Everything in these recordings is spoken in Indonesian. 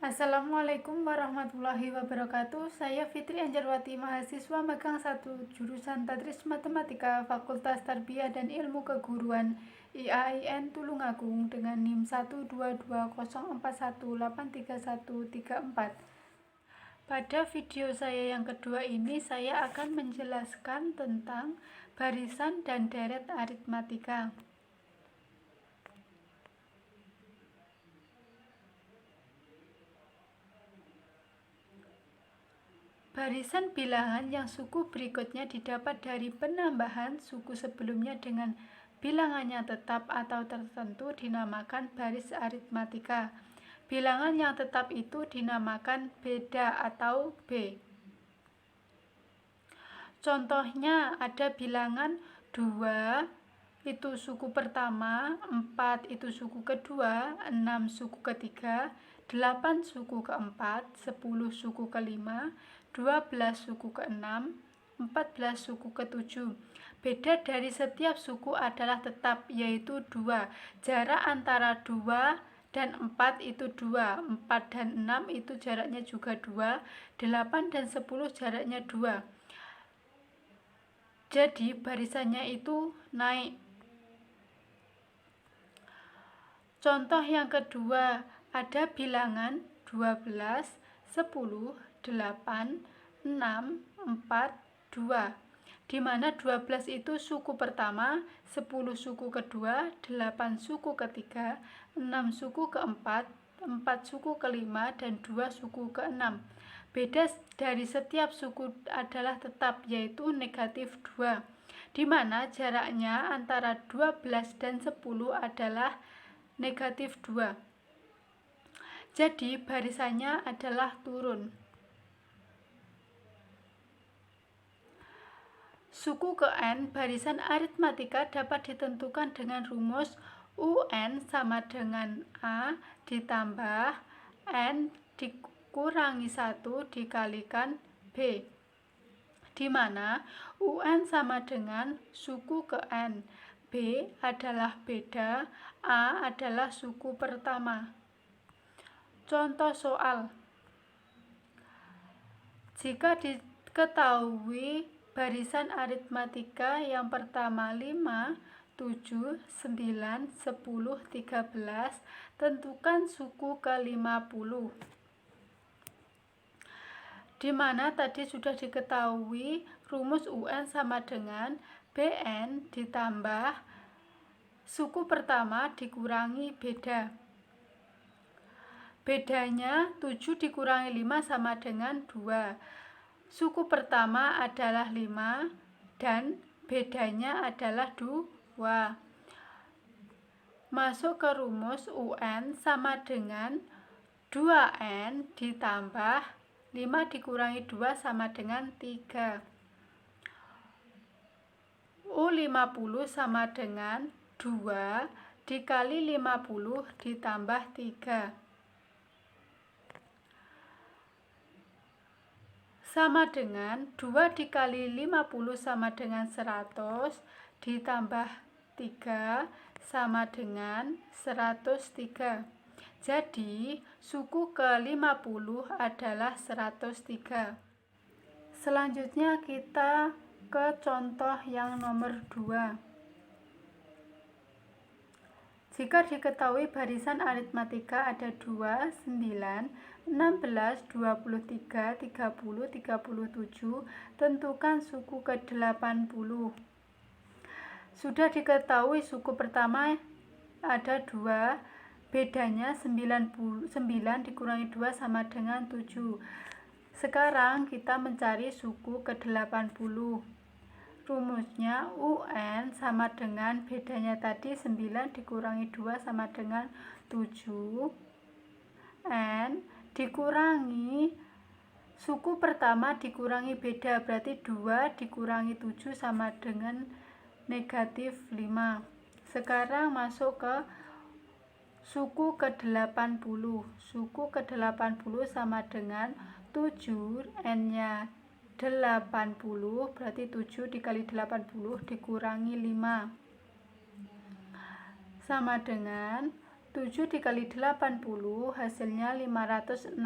Assalamualaikum warahmatullahi wabarakatuh. Saya Fitri Anjarwati, mahasiswa magang 1 jurusan Tadris Matematika Fakultas Tarbiyah dan Ilmu Keguruan IAIN Tulungagung dengan NIM 12204183134. Pada video saya yang kedua ini saya akan menjelaskan tentang barisan dan deret aritmatika. Barisan bilangan yang suku berikutnya didapat dari penambahan suku sebelumnya dengan bilangannya tetap atau tertentu dinamakan baris aritmatika. Bilangan yang tetap itu dinamakan beda atau B. Contohnya ada bilangan 2 itu suku pertama, 4 itu suku kedua, 6 suku ketiga, 8 suku keempat, 10 suku kelima, 12 suku keenam, 14 suku ketujuh. Beda dari setiap suku adalah tetap, yaitu 2. Jarak antara 2 dan 4 itu 2, 4 dan 6 itu jaraknya juga 2, 8 dan 10 jaraknya 2. Jadi barisannya itu naik. Contoh yang kedua, ada bilangan 12, 10, 8, 6, 4, 2. Di mana 12 itu suku pertama, 10 suku kedua, 8 suku ketiga, 6 suku keempat, 4 suku kelima, dan 2 suku keenam. Beda dari setiap suku adalah tetap, yaitu negatif 2, di mana jaraknya antara 12 dan 10 adalah negatif 2. Jadi barisannya adalah turun. Suku ke N barisan aritmatika dapat ditentukan dengan rumus UN sama dengan A ditambah N dikurangi 1 dikalikan B, di mana UN sama dengan suku ke N, B adalah beda, A adalah suku pertama. Contoh soal. Jika diketahui barisan aritmatika yang pertama 5, 7, 9, 10, 13, tentukan suku ke-50. Di mana tadi sudah diketahui rumus UN sama dengan BN ditambah suku pertama dikurangi beda. Bedanya 7 dikurangi 5 sama dengan 2. Suku pertama adalah 5 dan bedanya adalah 2. Masuk ke rumus UN sama dengan 2N ditambah 5 dikurangi 2 sama dengan 3. U50 sama dengan 2 dikali 50 ditambah 3. Sama dengan 2 dikali 50 sama dengan 100 ditambah 3 sama dengan 103. Jadi suku ke-50 adalah 103. Selanjutnya kita ke contoh yang nomor 2. Jika diketahui barisan aritmatika ada 2, 9, 16, 23, 30, 37, tentukan suku ke-80. Sudah diketahui suku pertama ada 2, bedanya 9 dikurangi 2 sama dengan 7. Sekarang kita mencari suku ke-80. Rumusnya UN sama dengan bedanya tadi 9 dikurangi 2 sama dengan 7. N dikurangi suku pertama dikurangi beda, berarti 2 dikurangi 7 sama dengan negatif 5. Sekarang masuk ke suku ke-80. Suku ke-80 sama dengan 7, N-nya 80, berarti 7 dikali 80 dikurangi 5 sama dengan 7 dikali 80 hasilnya 560,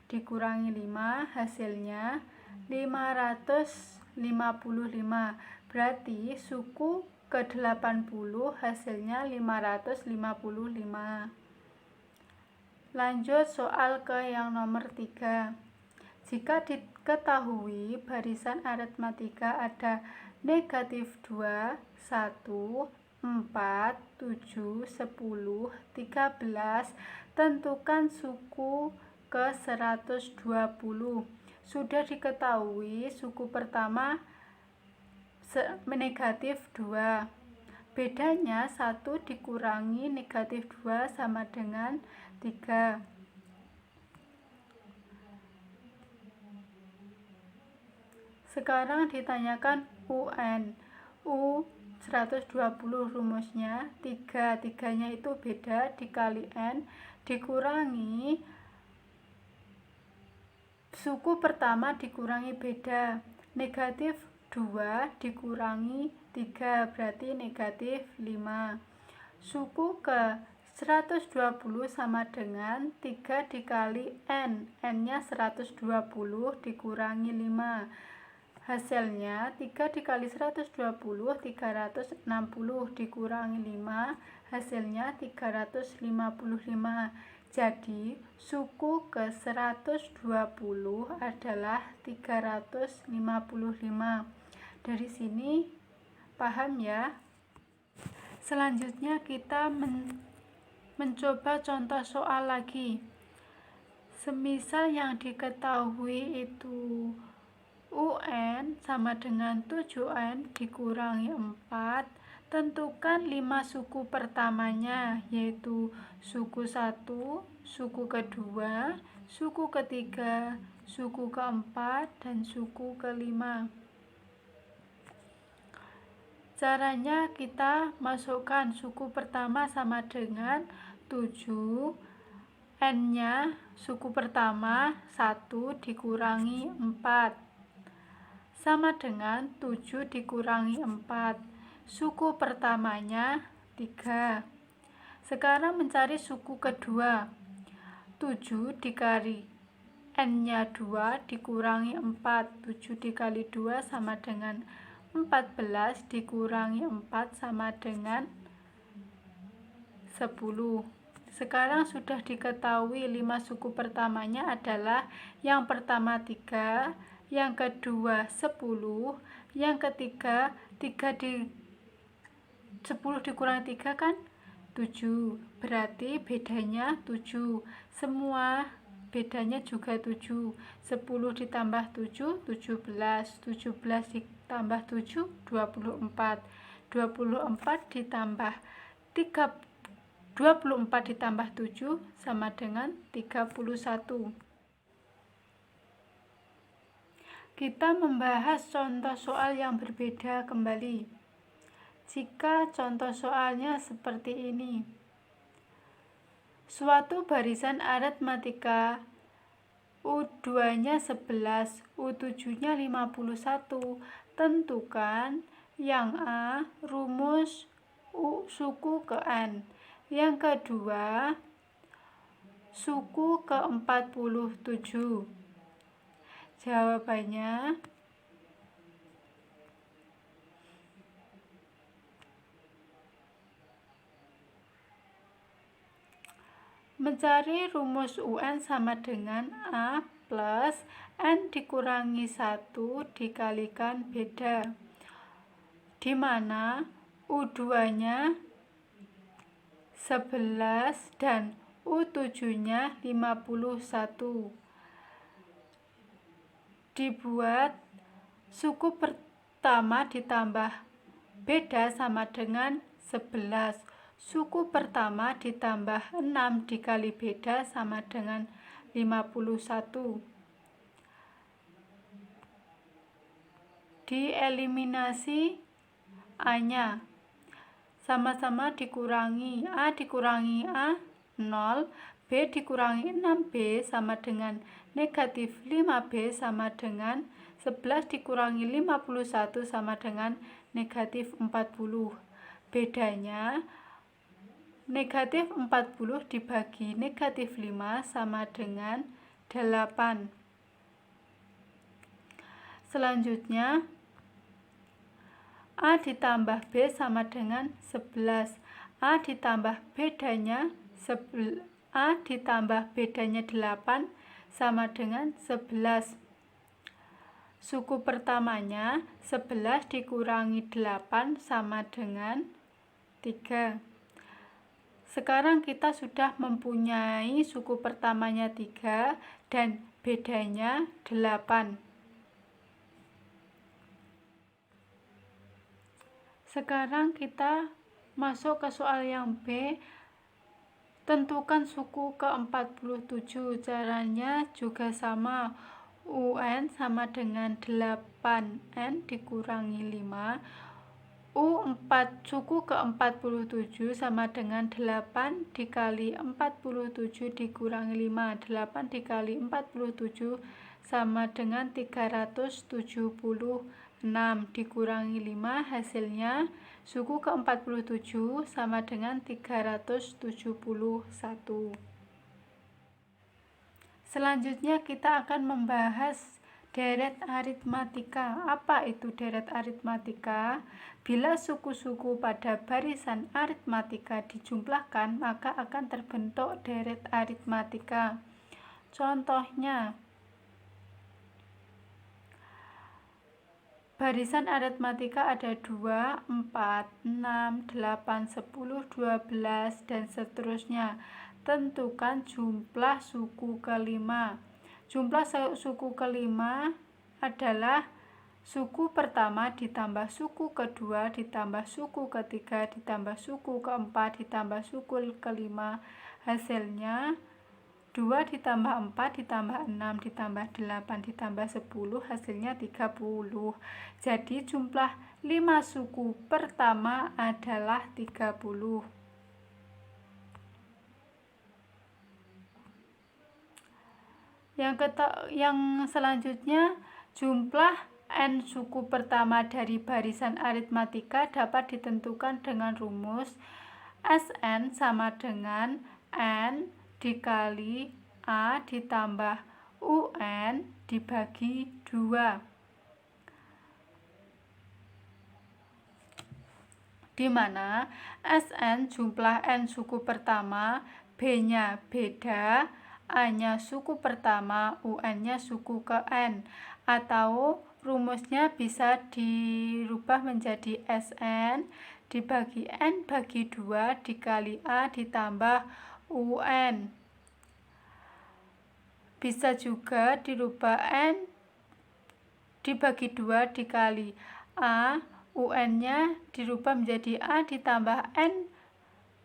dikurangi 5 hasilnya 555. Berarti suku ke-80 hasilnya 555. Lanjut soal ke yang nomor 3. Jika diketahui barisan aritmatika ada negatif 2, 1, 4, 7, 10, 13, tentukan suku ke-120. Sudah diketahui suku pertama negatif 2. Bedanya 1 dikurangi negatif 2 sama dengan 3. Sekarang ditanyakan UN. U 120 rumusnya 3. 3-nya itu beda dikali N dikurangi suku pertama dikurangi beda. Negatif 2 dikurangi 3 berarti negatif 5. Suku ke 120 sama dengan 3 dikali N. N-nya 120 dikurangi 5. Hasilnya 3 dikali 120, 360 dikurangi 5, hasilnya 355. Jadi, suku ke 120 adalah 355. Dari sini, paham ya? Selanjutnya kita mencoba contoh soal lagi. Semisal yang diketahui itu UN sama dengan 7N dikurangi 4, tentukan 5 suku pertamanya, yaitu suku 1, suku kedua, suku ketiga, suku keempat, dan suku kelima. Caranya kita masukkan suku pertama sama dengan 7, N-nya suku pertama 1 dikurangi 4. Sama dengan 7 dikurangi 4. Suku pertamanya 3. Sekarang mencari suku kedua. 7 dikali N-nya 2 dikurangi 4. 7 dikali 2 sama dengan 14 dikurangi 4 sama dengan 10. Sekarang sudah diketahui 5 suku pertamanya adalah yang pertama 3, yang kedua 10, yang ketiga 10 dikurangi 3 kan 7, berarti bedanya 7. Semua bedanya juga 7. 10 ditambah 7, 17. 17 ditambah 7, 24. 24 ditambah 24 ditambah 7 sama dengan 31. Kita membahas contoh soal yang berbeda kembali. Jika contoh soalnya seperti ini. Suatu barisan aritmatika U2-nya 11, U7-nya 51. Tentukan yang A, rumus suku ke N. Yang kedua, suku ke-47. Jawabannya mencari rumus UN sama dengan A plus N dikurangi 1 dikalikan beda, di mana U2-nya 11 dan U7-nya 51. Dibuat suku pertama ditambah beda sama dengan 11. Suku pertama ditambah 6 dikali beda sama dengan 51. Dieliminasi A-nya. Sama-sama dikurangi. A dikurangi A, 0. B dikurangi 6B sama dengan negatif 5B sama dengan 11 dikurangi 51 sama dengan negatif 40. Bedanya Negatif 40 dibagi negatif 5 sama dengan 8. Selanjutnya, A ditambah B sama dengan 11. A ditambah bedanya 8 sama dengan 11. Suku pertamanya 11 dikurangi 8 sama dengan 3. Sekarang kita sudah mempunyai suku pertamanya 3 dan bedanya 8. Sekarang kita masuk ke soal yang B. Tentukan suku ke-47. Caranya juga sama. UN sama dengan 8N dikurangi 5. Suku ke-47 sama dengan 8 dikali 47 dikurangi 5. 8 dikali 47 sama dengan 376 dikurangi 5, hasilnya suku ke-47 sama dengan 371. Selanjutnya kita akan membahas deret aritmatika. Apa itu deret aritmatika? Bila suku-suku pada barisan aritmatika dijumlahkan, maka akan terbentuk deret aritmatika. Contohnya, barisan aritmatika ada 2, 4, 6, 8, 10, 12, dan seterusnya. Tentukan jumlah suku kelima. Jumlah suku kelima adalah suku pertama ditambah suku kedua ditambah suku ketiga ditambah suku keempat ditambah suku kelima. Hasilnya 2 ditambah 4 ditambah 6 ditambah 8 ditambah 10, hasilnya 30. Jadi jumlah 5 suku pertama adalah 30. Yang selanjutnya, jumlah N suku pertama dari barisan aritmatika dapat ditentukan dengan rumus Sn sama dengan N dikali A ditambah UN dibagi 2, di mana Sn jumlah N suku pertama, B-nya beda, A-nya suku pertama, UN-nya suku ke N, atau rumusnya bisa dirubah menjadi Sn dibagi N bagi 2 dikali A ditambah UN. Bisa juga dirubah N dibagi 2 dikali A, UN-nya dirubah menjadi A ditambah N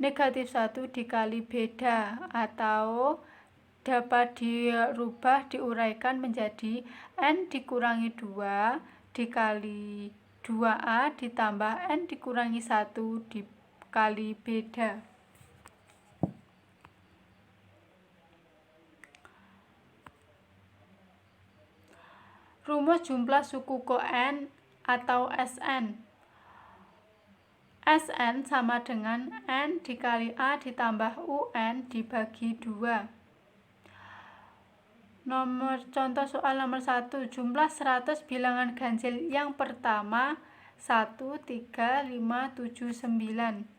negatif 1 dikali beda, atau dapat diuraikan menjadi N dikurangi 2 dikali 2A ditambah N dikurangi 1 dikali beda. Rumus jumlah suku ke N atau Sn. Sn sama dengan N dikali A ditambah UN dibagi 2. Contoh soal nomor 1, jumlah 100 bilangan ganjil yang pertama 1, 3, 5, 7, 9.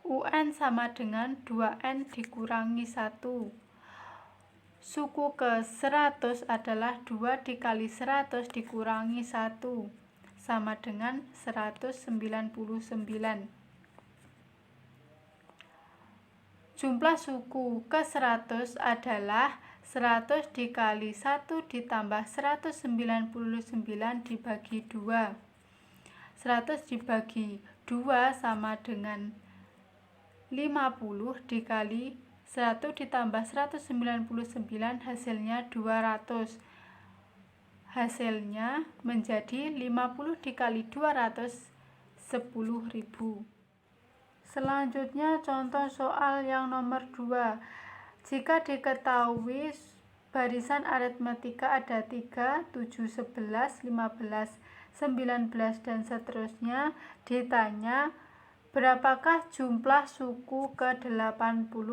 UN sama dengan 2N dikurangi 1. Suku ke 100 adalah 2 dikali 100 dikurangi 1 sama dengan 199. Jumlah suku ke 100 adalah 100 dikali 1 ditambah 199 dibagi 2. 100 dibagi 2 sama dengan 50 dikali 1 ditambah 199, hasilnya 200. Hasilnya menjadi 50 dikali 200, 10.000. Selanjutnya contoh soal yang nomor 2. Jika diketahui barisan aritmatika ada 3, 7, 11, 15, 19, dan seterusnya, ditanya Berapakah jumlah suku ke-80?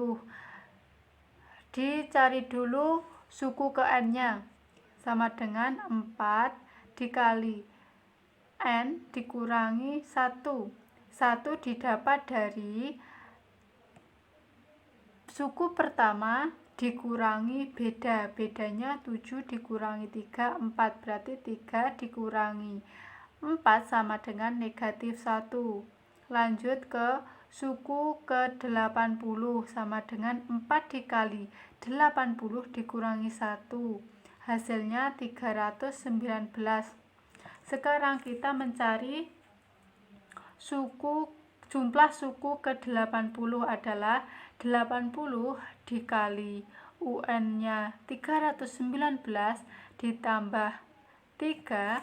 Dicari dulu suku ke N-nya. Sama dengan 4 dikali N dikurangi 1. 1 didapat dari suku pertama dikurangi bedanya 7 dikurangi 3, 4, berarti 3 dikurangi 4 sama dengan negatif 1. Lanjut ke suku ke-80 sama dengan 4 dikali 80 dikurangi 1. Hasilnya 319. Sekarang kita mencari jumlah suku ke-80 adalah 80 dikali UN-nya 319 ditambah 3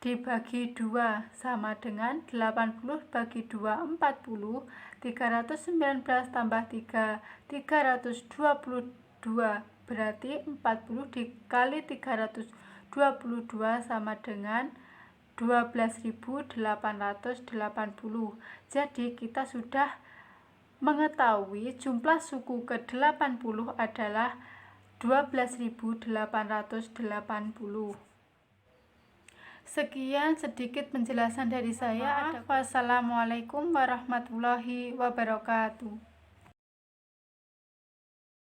dibagi 2 sama dengan 80 bagi 2 40, 319 tambah 3 322, berarti 40 dikali 322 sama dengan 12.880. Jadi kita sudah mengetahui jumlah suku ke-80 adalah 12.880. Sekian sedikit penjelasan dari saya. Wassalamualaikum warahmatullahi wabarakatuh.